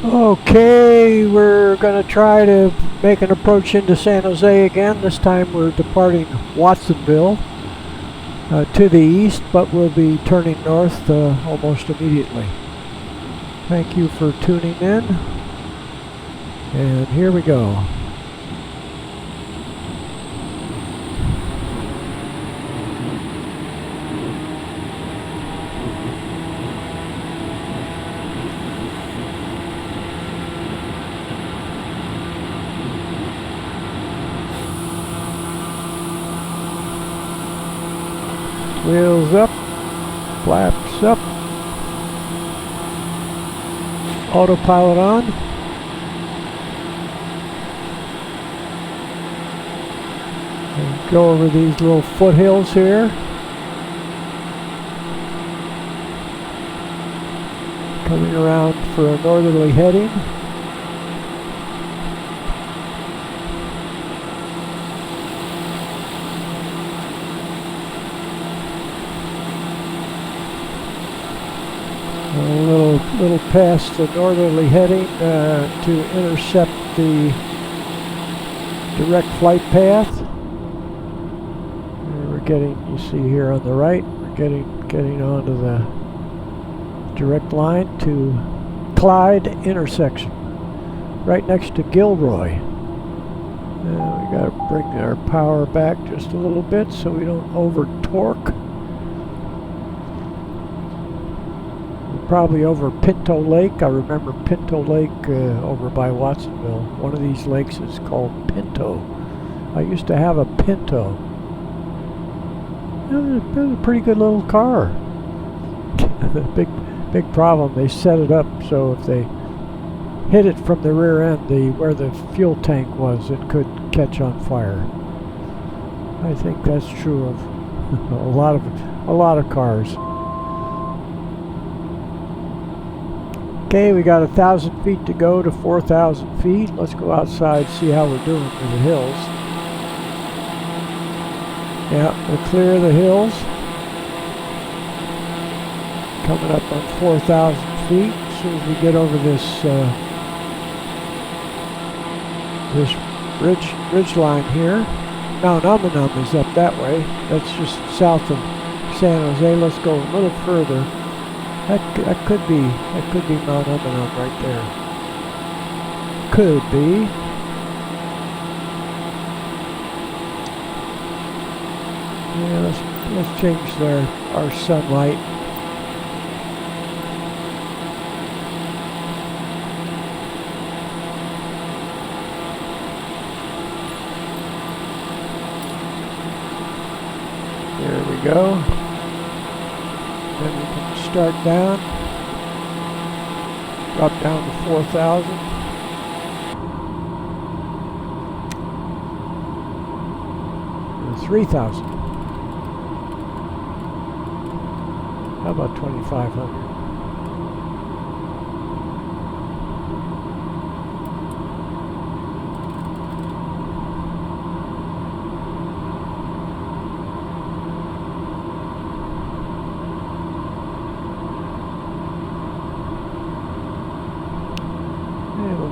Okay, we're going to try to make an approach into San Jose again. This time we're departing Watsonville to the east, but we'll be turning north almost immediately. Thank you for tuning in, and here we go. Wheels up, flaps up, autopilot on. And go over these little foothills here. Coming around for a northerly heading. A little past the northerly heading to intercept the direct flight path. And we're getting, you see here on the right, we're getting onto the direct line to Clyde intersection, right next to Gilroy. Now we got to bring our power back just a little bit so we don't over torque. Probably over Pinto Lake. I remember Pinto Lake over by Watsonville. One of these lakes is called Pinto. I used to have a Pinto. It was a pretty good little car. big problem. They set it up so if they hit it from the rear end, where the fuel tank was, it could catch on fire. I think that's true of a lot of cars. Okay, we got 1,000 feet to go to 4,000 feet. Let's go outside, see how we're doing with the hills. Yeah, we'll clear the hills. Coming up on 4,000 feet. As soon as we get over this ridge line here. Mount Umunhum is up that way. That's just south of San Jose. Let's go a little further. That could be Mount Umunhum right there. Could be. Yeah, let's change our sunlight. There we go. Then we can start down, drop down to 4,000. And 3,000. How about 2,500?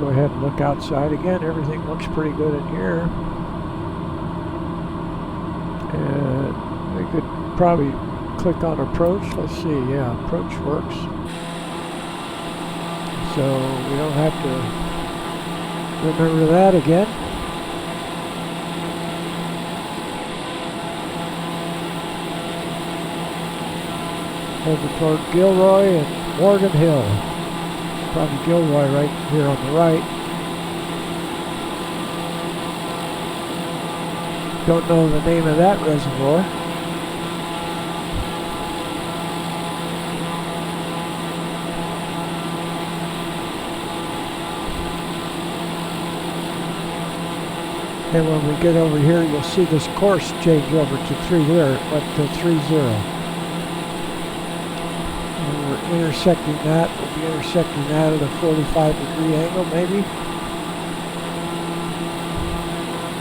Go ahead and look outside again. Everything looks pretty good in here. And we could probably click on approach. Let's see. Yeah, approach works. So we don't have to remember that again. Over toward Gilroy and Morgan Hill. Probably Gilroy right here on the right. Don't know the name of that reservoir. And when we get over here, you'll see this course change over to 3 there. It went to 30. Intersecting that, we'll be intersecting that at a 45-degree angle maybe.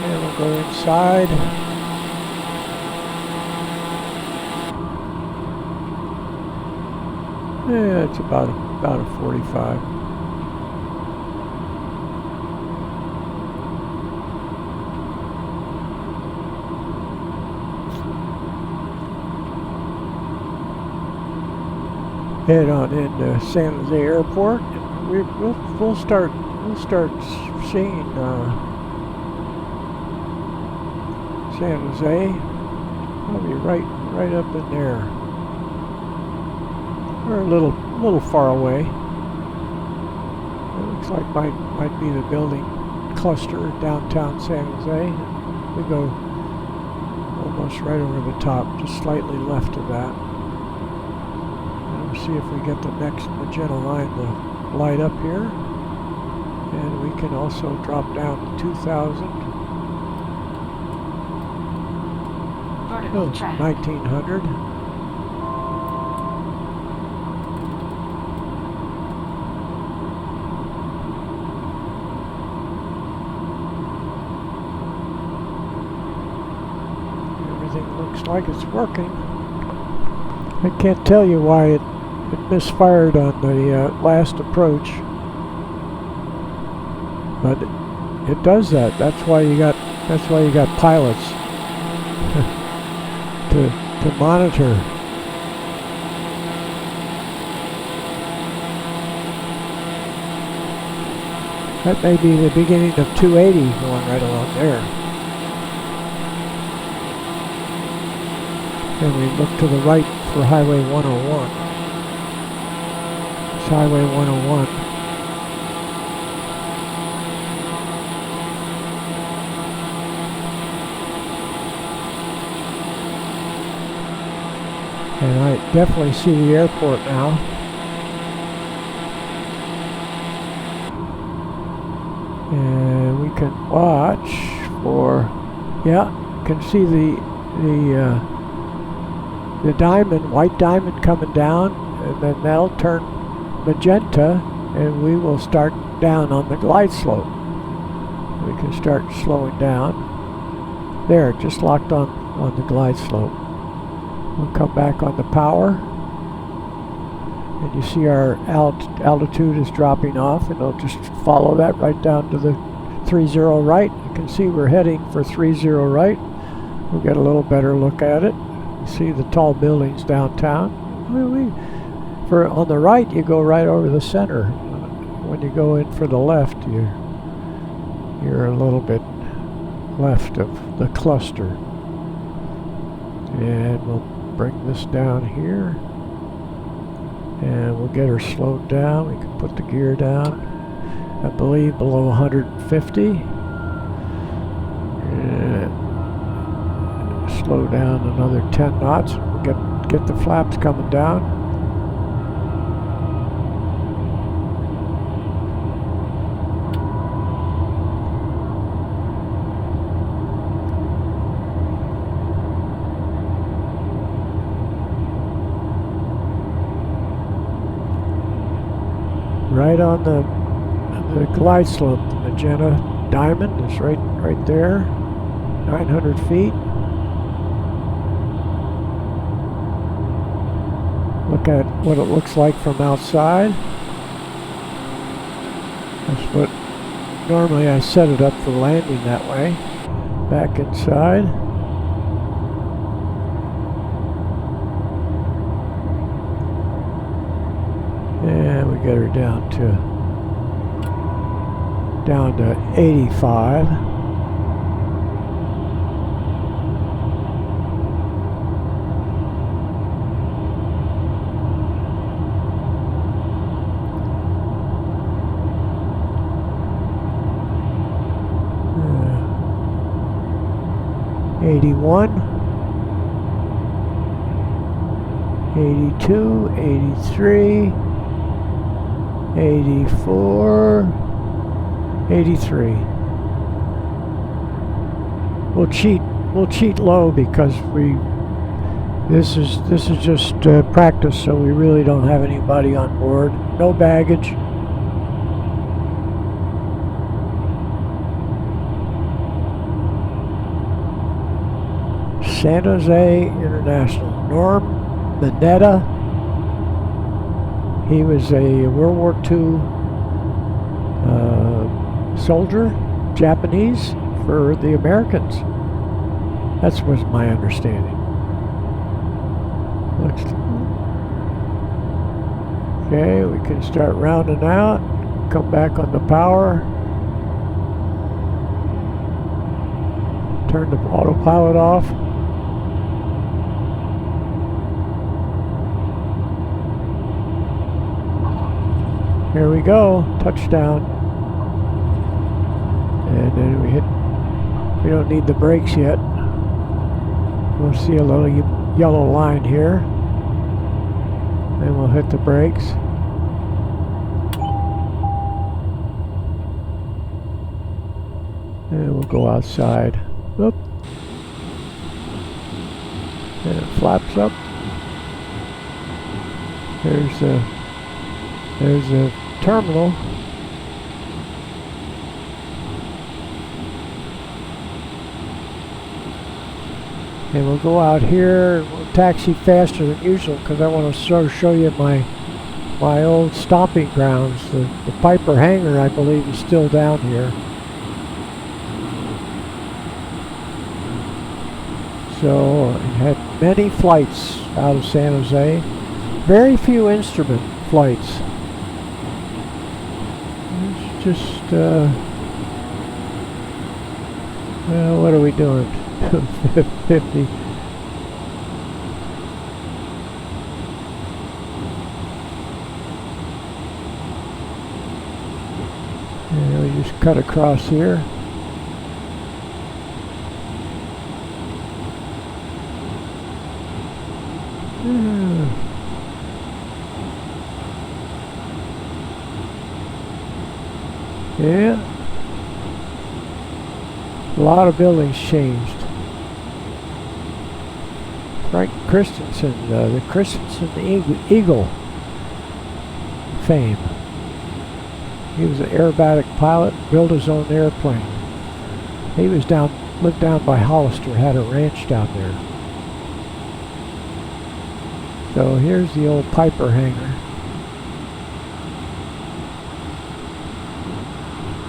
And we'll go inside. Yeah, it's about a 45. head on into San Jose Airport. We'll start seeing San Jose. Probably right up in there. We're a little far away. It looks like might be the building cluster downtown San Jose. We go almost right over the top, just slightly left of that. And we'll see if we get the next magenta line to light up here. And we can also drop down to 2,000. 1900. Looks like it's working. I can't tell you why it misfired on the last approach, but it does that. That's why you got pilots to monitor. That may be the beginning of 280 going right along there. And we look to the right for Highway 101. It's Highway 101. And I definitely see the airport now. And we can watch for, yeah, you can see the diamond, white diamond coming down, and then that'll turn magenta, and we will start down on the glide slope. We can start slowing down. There, just locked on the glide slope. We'll come back on the power, and you see our altitude is dropping off, and it'll just follow that right down to the 30 right. You can see we're heading for 30 right. We'll get a little better look at it. See the tall buildings downtown. On the right, you go right over the center. When you go in for the left, you're a little bit left of the cluster. And we'll bring this down here, and we'll get her slowed down. We can put the gear down, I believe, below 150. Slow down another 10 knots. We'll get the flaps coming down. Right on the glide slope, the magenta diamond is right there, 900 feet. Look at what it looks like from outside. That's what normally I set it up for landing that way. Back inside. And we get her down to 85. Uh, 81, 82, 83, 84, 83. We'll cheat low because this is just practice, so we really don't have anybody on board. No baggage. San Jose International. Norm Mineta. He was a World War II soldier, Japanese, for the Americans. That was my understanding. Okay, we can start rounding out. Come back on the power. Turn the autopilot off. Here we go, touchdown. And then we don't need the brakes yet. We'll see a little yellow line here. Then we'll hit the brakes. And we'll go outside. Whoop. And it flaps up. There's a terminal. And we'll go out here and we'll taxi faster than usual because I want to sort of show you my old stomping grounds. The Piper hangar, I believe, is still down here. So it had many flights out of San Jose. Very few instrument flights. It's just, well, what are we doing? 50. And we just cut across here. Yeah. A lot of buildings changed. Frank Christensen, the Christensen Eagle fame. He was an aerobatic pilot, built his own airplane. He was lived down by Hollister, had a ranch down there. So here's the old Piper hangar.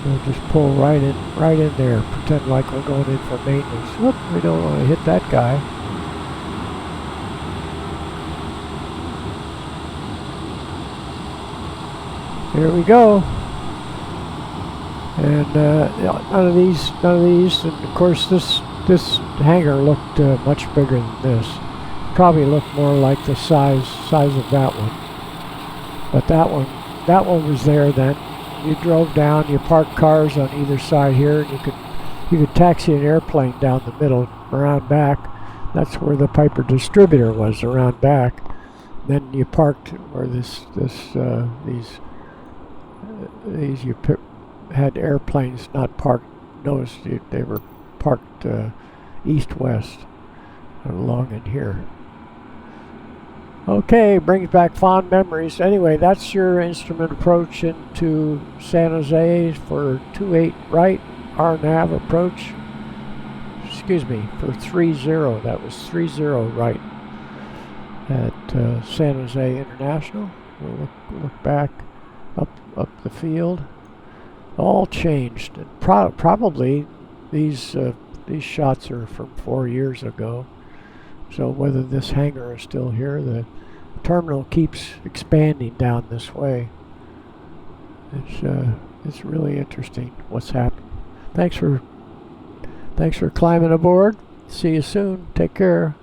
We'll just pull right in there, pretend like we're going in for maintenance. Whoop, we don't want to hit that guy. Here we go. And none of these, and of course this hangar looked much bigger than this. Probably looked more like the size of that one. But that one was there then. You drove down, you parked cars on either side here, and you could taxi an airplane down the middle, around back. That's where the Piper distributor was, around back. Then you parked where these you had airplanes not parked. Notice they were parked east-west along in here. Okay, brings back fond memories. Anyway, that's your instrument approach into San Jose for 28 right, RNAV approach. Excuse me, for 30. That was 30 right at San Jose International. We'll look back up the field. All changed. And probably these shots are from 4 years ago. So whether this hangar is still here, the terminal keeps expanding down this way. It's really interesting what's happened. Thanks for climbing aboard. See you soon. Take care.